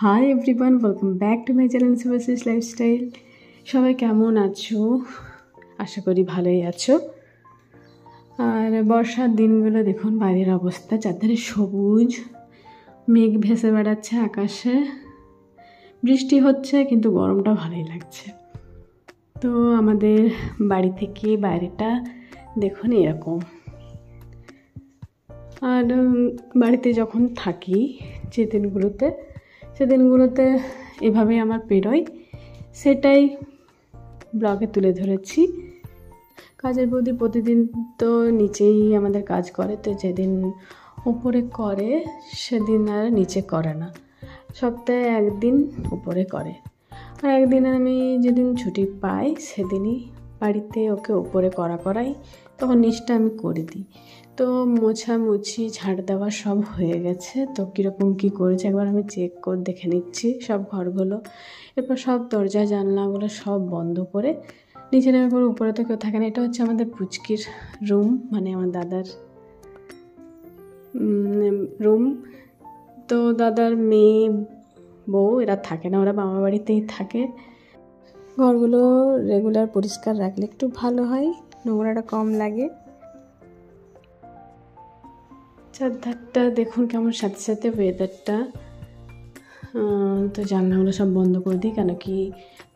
High everyone, welcome back to my channel Subhashis lifestyle. সবাই কেমন আছো? আশা করি ভালোই আছো। আর বর্ষার দিনগুলো দেখুন বাইরের অবস্থা, চারধারে সবুজ, মেঘ ভেসে বেড়াচ্ছে আকাশে, বৃষ্টি হচ্ছে কিন্তু গরমটা ভালোই লাগছে। তো আমাদের বাড়ি থেকে বাইরেটা দেখুন এরকম। আর বাড়িতে যখন থাকি সেদিনগুলোতে এভাবেই আমার পেরোয়, সেটাই ব্লগে তুলে ধরেছি। কাজের বৌদি প্রতিদিন তো নিচেই আমাদের কাজ করে, তো যেদিন উপরে করে সেদিন আর নিচে করে না, সপ্তাহে একদিন উপরে করে। আর একদিন আমি যেদিন ছুটি পাই সেদিনই বাড়িতে ওকে উপরে করাই, তখন নিচটা আমি করে দিই। তো মোছামুছি ঝাড় দেওয়া সব হয়ে গেছে। তো কীরকম কী করেছে একবার আমি চেক করে দেখে নিচ্ছি সব ঘরগুলো। এরপর সব দরজা জানলাগুলো সব বন্ধ করে নিচে নেমে পরে, উপরে তো কেউ থাকে না। এটা হচ্ছে আমাদের পুচকির রুম, মানে আমার দাদার রুম। তো দাদার মেয়ে বউ এরা থাকে না, ওরা মামা বাড়িতেই থাকে। ঘরগুলো রেগুলার পরিষ্কার রাখলে একটু ভালো হয়, নোংরাটা কম লাগে। চারধারটা দেখুন কেমন সাথে সাথে ওয়েদারটা। তো জানলাগুলো সব বন্ধ করে দিই, কেন কি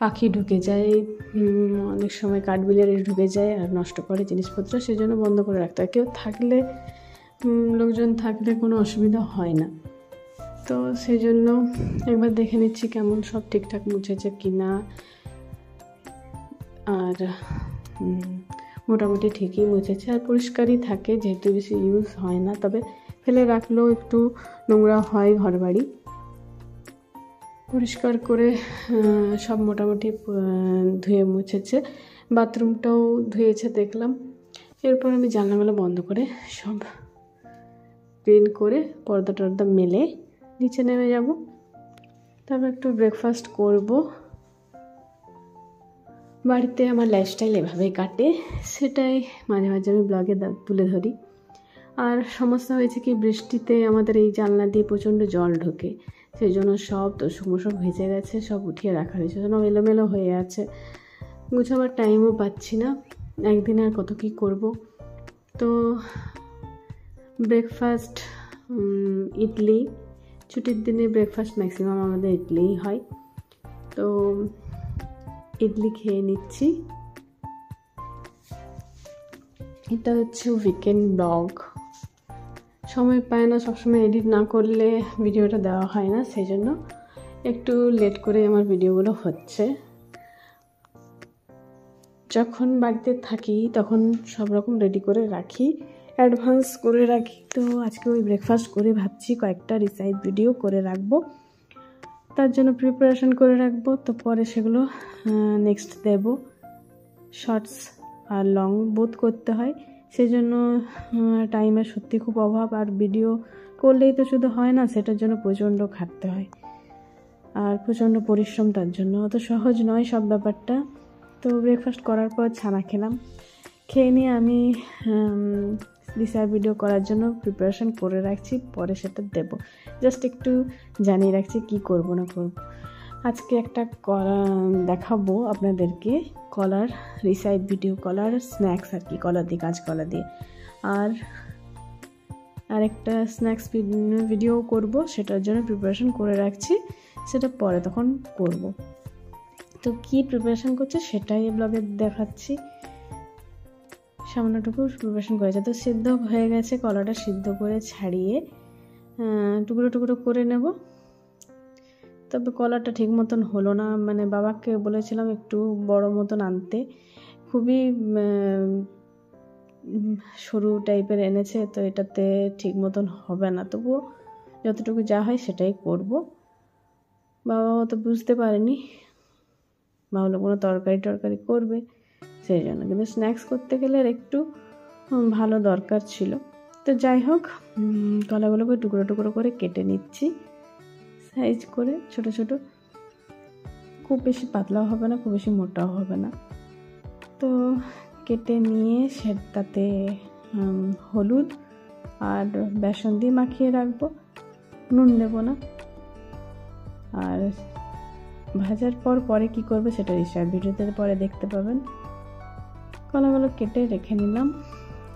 পাখি ঢুকে যায়, অনেক সময় কাঠবিড়ালি ঢুকে যায় আর নষ্ট করে জিনিসপত্র, সেজন্য বন্ধ করে রাখতে হয়। কেউ থাকলে, লোকজন থাকলে কোনো অসুবিধা হয় না। তো সেই জন্য একবার দেখে নিচ্ছি কেমন সব ঠিকঠাক মুছেছে কি না। আর মোটামুটি ঠিকই মুছেছে, আর পরিষ্কারই থাকে যেহেতু বেশি ইউজ হয় না। তবে ফেলে রাখলেও একটু নোংরা হয় ঘর বাড়ি। পরিষ্কার করে সব মোটামুটি ধুয়ে মুছেছে, বাথরুমটাও ধুয়েছে দেখলাম। এরপর আমি জানলাগুলো বন্ধ করে সব ক্লিন করে পর্দা টর্দা মেলে নিচে নেমে যাব। তারপর একটু ব্রেকফাস্ট করব। বাড়িতে আমার লাইফস্টাইল এভাবেই কাটে, সেটাই মাঝে মাঝে আমি ব্লগে তুলে ধরি। আর সমস্যা হয়েছে কি, বৃষ্টিতে আমাদের এই জানলা দিয়ে প্রচণ্ড জল ঢোকে, সেই জন্য সব তোষক ভেজে গেছে, সব উঠিয়ে রাখা হয়েছে, যেন এলোমেলো হয়ে আছে, গুছাবার টাইমও পাচ্ছি না। একদিন আর কত কী করব। তো ব্রেকফাস্ট ইডলি, ছুটির দিনে ব্রেকফাস্ট ম্যাক্সিমাম আমাদের ইডলিই হয়। তো ইডলি খেয়ে নিচ্ছি। এটা হচ্ছে উইকেন্ড ব্লগ। সময় পায় না, সবসময় এডিট না করলে ভিডিওটা দেওয়া হয় না, সেই জন্য একটু লেট করে আমার ভিডিওগুলো হচ্ছে। যখন বাড়িতে থাকি তখন সব রকম রেডি করে রাখি, অ্যাডভান্স করে রাখি। তো আজকে ওই ব্রেকফাস্ট করে ভাবছি কয়েকটা রিসাইড ভিডিও করে রাখবো, তার জন্য প্রিপারেশন করে রাখবো। তো পরে সেগুলো নেক্সট দেব। শর্টস আর লং বোথ করতে হয়, সেই জন্য টাইমের সত্যি খুব অভাব। আর ভিডিও করলেই তো শুধু হয় না, সেটার জন্য প্রচণ্ড খাটতে হয় আর প্রচণ্ড পরিশ্রম, তার জন্য অত সহজ নয় সব ব্যাপারটা। তো ব্রেকফাস্ট করার পর ছানা খেলাম, খেয়ে নিয়ে আমি রিসার্চ ভিডিও করার জন্য প্রিপারেশন করে রাখছি, পরে সেটা দেব। জাস্ট একটু জানিয়ে রাখছি কি করব না করব। আজকে একটা দেখাবো আপনাদেরকে, কলার রিসাইড ভিডিও, কলার স্ন্যাক্স আর কি, কলা দিয়ে, কাঁচকলা দিয়ে। আর একটা স্ন্যাক্স ভিডিও করব, সেটার জন্য প্রিপারেশন করে রাখছি, সেটা পরে তখন করব। তো কি প্রিপারেশন করছে সেটাই ব্লগে দেখাচ্ছি। সামান্যটুকু প্রিপারেশন করেছে। তো সিদ্ধ হয়ে গেছে, কলাটা সিদ্ধ করে ছাড়িয়ে টুকরো টুকরো করে নেব। তবে কলাটা ঠিক মতন হলো না, মানে বাবাকে বলেছিলাম একটু বড় মতন আনতে, খুবই সরু টাইপের এনেছে, তো এটাতে ঠিক মতন হবে না। তবুও যতটুকু যা হয় সেটাই করব। বাবা তো বুঝতে পারেনি, ভাবলো কোনো তরকারি করবে, সেই জন্য। কিন্তু স্ন্যাক্স করতে গেলে আর একটু ভালো দরকার ছিল। তো যাই হোক, কলাগুলোকে টুকরো টুকরো করে কেটে নিচ্ছি সাইজ করে, ছোট ছোট, খুব বেশি পাতলাও হবে না, খুব বেশি মোটাও হবে না। তো কেটে নিয়ে সেটাতে হলুদ আর বেসন দিয়ে মাখিয়ে রাখবো, নুন দেবো না। আর ভাজার পরে কি করবে সেটা রিসার্চ ভিডিওতে পরে দেখতে পাবেন। কলাগুলো কেটে রেখে নিলাম।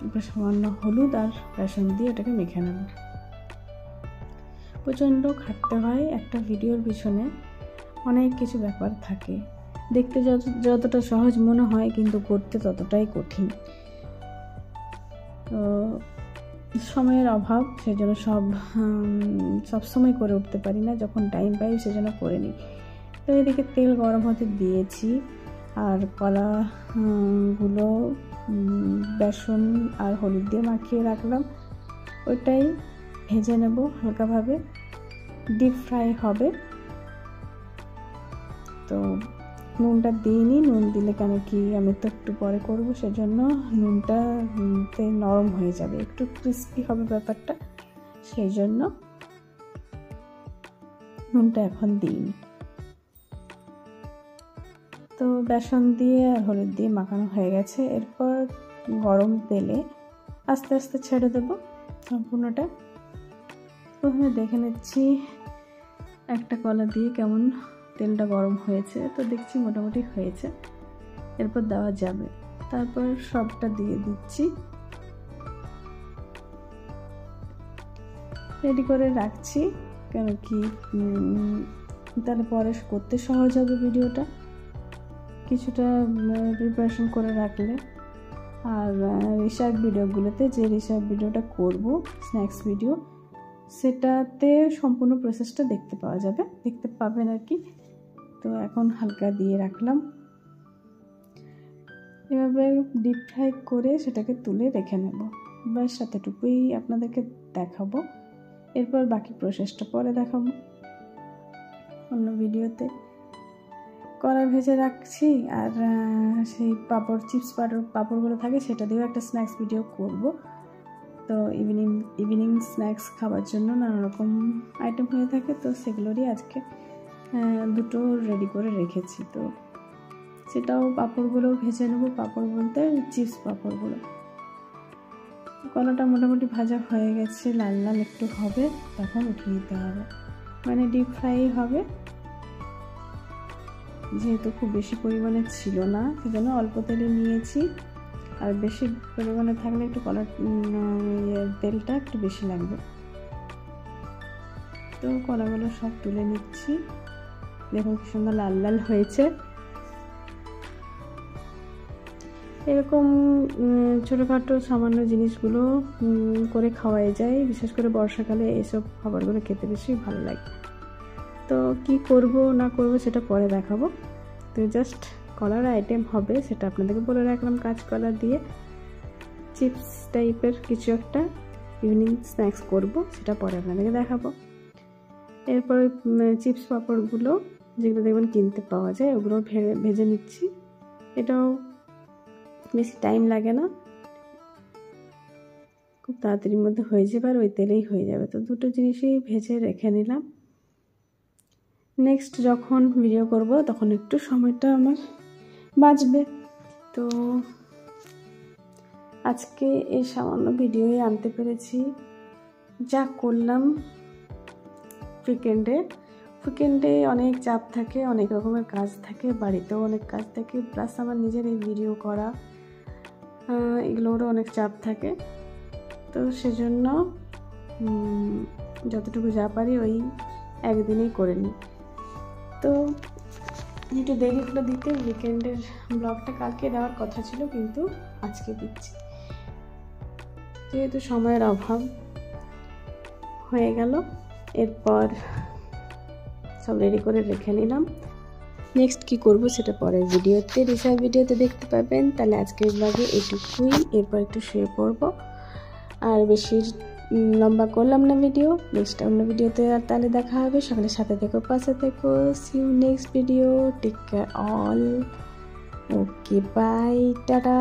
এবার সামান্য হলুদ আর বেসন দিয়ে এটাকে মেখে নেব। প্রচণ্ড খাটতে হয় একটা ভিডিওর পিছনে, অনেক কিছু ব্যাপার থাকে। দেখতে যতটা সহজ মনে হয় কিন্তু করতে ততটাই কঠিন। তো সময়ের অভাব, সেজন্য সবসময় করে উঠতে পারি না, যখন টাইম পাই সেজন্য করে নিই। তো এদিকে তেল গরম হতে দিয়েছি আর কলাগুলো বেসন আর হলুদ দিয়ে মাখিয়ে রাখলাম, ওইটাই ভেজে নেব হালকাভাবে, ডিপ ফ্রাই হবে। তো নুনটা দিইনি, নুন দিলে কেন কি আমি তো একটু পরে করবো, সেজন্য নুনটাতে নরম হয়ে যাবে, একটু ক্রিস্পি হবে ব্যাপারটা, সেই জন্য নুনটা এখন দিইনি। তো বেসন দিয়ে আর হলুদ দিয়ে মাখানো হয়ে গেছে। এরপর গরম তেলে আস্তে আস্তে ছেড়ে দেব সম্পূর্ণটা। প্রথমে দেখে নিচ্ছি একটা কলা দিয়ে কেমন তেলটা গরম হয়েছে। তো দেখছি মোটামুটি হয়েছে, এরপর দেওয়া যাবে। তারপর সবটা দিয়ে দিচ্ছি, রেডি করে রাখছি, কেন কি তাহলে পরে করতে সহজ হবে ভিডিওটা, কিছুটা প্রিপারেশন করে রাখলে। আর রিসার্চ ভিডিওগুলোতে, যে রিসার্চ ভিডিওটা করব স্ন্যাক্স ভিডিও, সেটাতে সম্পূর্ণ প্রসেসটা দেখতে পাবেন আর কি। তো এখন হালকা দিয়ে রাখলাম, এভাবে ডিপ ফ্রাই করে সেটাকে তুলে রেখে নেব। ব্যাস এতটুকুই আপনাদেরকে দেখাবো, এরপর বাকি প্রসেসটা পরে দেখাবো অন্য ভিডিওতে। কড়াই ভেজে রাখছি আর সেই চিপস পাঁপড়গুলো থাকে, সেটা দিয়েও একটা স্ন্যাক্স ভিডিও করব। তো ইভিনিং স্ন্যাক্স খাওয়ার জন্য নানা রকম আইটেম হয়ে থাকে, তো সেগুলোরই আজকে দুটো রেডি করে রেখেছি। তো সেটাও পাঁপড়গুলো ভেজে নেব, পাঁপড় বলতে চিপস পাঁপড়গুলো। কলাটা মোটামুটি ভাজা হয়ে গেছে, লাল লাল একটু হবে, তখন উঠিয়ে দিতে হবে, মানে ডিপ ফ্রাই হবে। যেহেতু খুব বেশি পরিমাণে ছিল না, সেজন্য অল্প তেলে নিয়েছি, আর বেশি পরিমাণে থাকলে একটু তেলটা একটু বেশি লাগবে। তো কলাগুলো সব তুলে নিচ্ছি, দেখুন কি সুন্দর লাল লাল হয়েছে। এরকম ছোটোখাটো সামান্য জিনিসগুলো করে খাওয়াই যায়, বিশেষ করে বর্ষাকালে এসব খাবারগুলো খেতে বেশি ভালো লাগে। তো কি করব না করব সেটা পরে দেখাবো। তো জাস্ট কলার আইটেম হবে, সেটা আপনাদেরকে বলে রাখলাম। কাঁচকলা দিয়ে চিপস টাইপের কিছু একটা ইভিনিং স্ন্যাক্স করব, সেটা পরে আপনাদেরকে দেখাবো। এরপর চিপস পাঁপড়গুলো যেগুলো দেখবেন কিনতে পাওয়া যায়, ওগুলো ভেজে নিচ্ছি। এটাও বেশি টাইম লাগে না, খুব তাড়াতাড়ির মধ্যে হয়ে যাবে, আর ওই তেলেই হয়ে যাবে। তো দুটো জিনিসই ভেজে রেখে নিলাম। নেক্সট যখন ভিডিও করব তখন একটু সময়টা আমার বাঁচবে। তো আজকে এই সামান্য ভিডিওই আনতে পেরেছি, যা করলাম। উইকেন্ডে অনেক চাপ থাকে, অনেক রকমের কাজ থাকে, বাড়িতেও অনেক কাজ থাকে, প্লাস আমার নিজের এই ভিডিও করা, এগুলোরও অনেক চাপ থাকে। তো সেজন্য যতটুকু যা পারি ওই একদিনেই করে নিই। তো একটু দেরি হলো দিতে, উইকেন্ডের ব্লগটা কালকে দেওয়ার কথা ছিল, কিন্তু আজকে দিচ্ছি, যেহেতু সময়ের অভাব হয়ে গেল। এরপর সব রেডি করে রেখে নিলাম। নেক্সট কি করব সেটা পরের ভিডিওতে, রিসার্চ ভিডিওতে দেখতে পাবেন। তাহলে আজকের ব্লগে এটুকুই, এরপর একটু শুয়ে পড়বো, আর বেশি লম্বা করলাম না ভিডিও। নেক্সট অন্য ভিডিওতে আর তাহলে দেখা হবে। সকালে সাথে থেকো, পাশে থেকো। See you next video. Take care all. Okay, bye, tata.